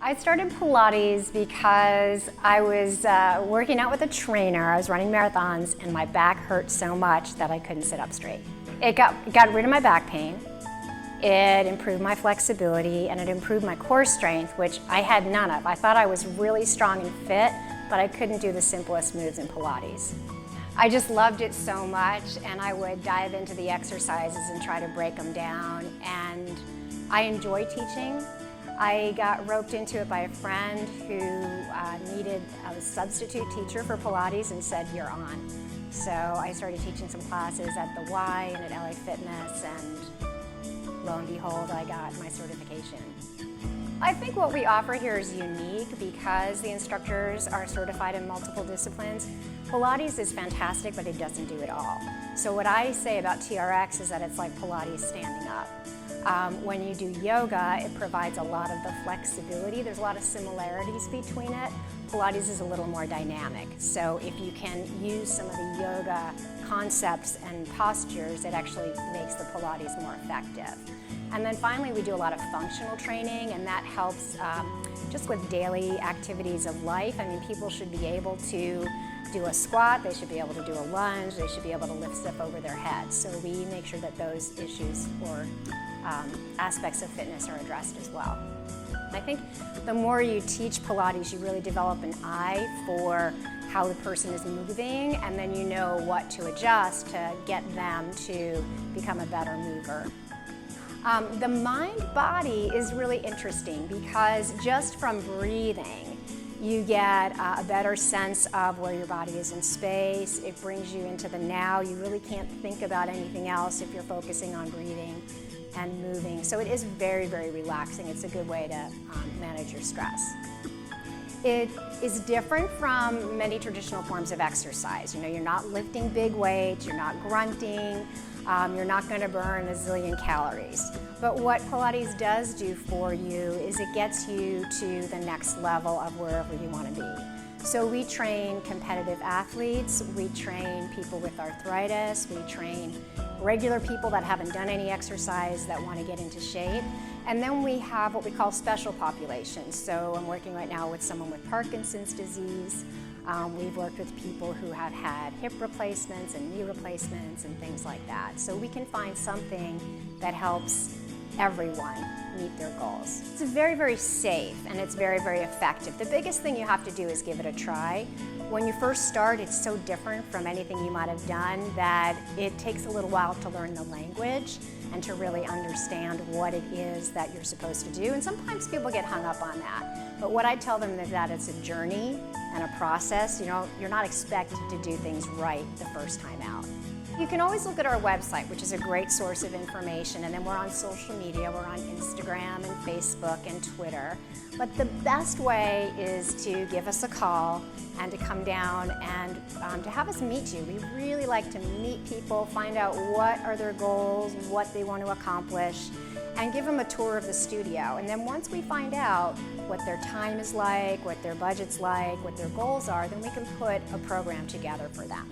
I started Pilates because I was working out with a trainer. I was running marathons and my back hurt so much that I couldn't sit up straight. It got rid of my back pain. It improved my flexibility and it improved my core strength, which I had none of. I thought I was really strong and fit, but I couldn't do the simplest moves in Pilates. I just loved it so much, and I would dive into the exercises and try to break them down, and I enjoy teaching. I got roped into it by a friend who needed a substitute teacher for Pilates and said, "You're on." So I started teaching some classes at the Y and at LA Fitness, and lo and behold, I got my certification. I think what we offer here is unique because the instructors are certified in multiple disciplines. Pilates is fantastic, but it doesn't do it all. So what I say about TRX is that it's like Pilates standing up. When you do yoga, it provides a lot of the flexibility. There's a lot of similarities between it. Pilates is a little more dynamic. So if you can use some of the yoga concepts and postures, it actually makes the Pilates more effective. And then finally, we do a lot of functional training, and that helps just with daily activities of life. I mean, people should be able to do a squat, they should be able to do a lunge, they should be able to lift stuff over their heads. So we make sure that those issues or aspects of fitness are addressed as well. I think the more you teach Pilates, you really develop an eye for how the person is moving, and then you know what to adjust to get them to become a better mover. The mind-body is really interesting because just from breathing, you get a better sense of where your body is in space. It brings you into the now. You really can't think about anything else if you're focusing on breathing and moving. So it is very, very relaxing. It's a good way to manage your stress. It is different from many traditional forms of exercise. You know, you're not lifting big weights, you're not grunting, you're not going to burn a zillion calories. But what Pilates does do for you is it gets you to the next level of wherever you want to be. So we train competitive athletes, we train people with arthritis, we train regular people that haven't done any exercise that want to get into shape. And then we have what we call special populations. So I'm working right now with someone with Parkinson's disease. We've worked with people who have had hip replacements and knee replacements and things like that. So we can find something that helps everyone meet their goals. It's very, very safe and it's very, very effective. The biggest thing you have to do is give it a try. When you first start, it's so different from anything you might have done that it takes a little while to learn the language and to really understand what it is that you're supposed to do. And sometimes people get hung up on that. But what I tell them is that it's a journey and a process. You know, you're not expected to do things right the first time out. You can always look at our website, which is a great source of information, and then we're on social media. We're on Instagram and Facebook and Twitter. But the best way is to give us a call and to come down and to have us meet you. We really like to meet people, find out what are their goals, what they want to accomplish, and give them a tour of the studio. And then once we find out what their time is like, what their budget's like, what their goals are, then we can put a program together for them.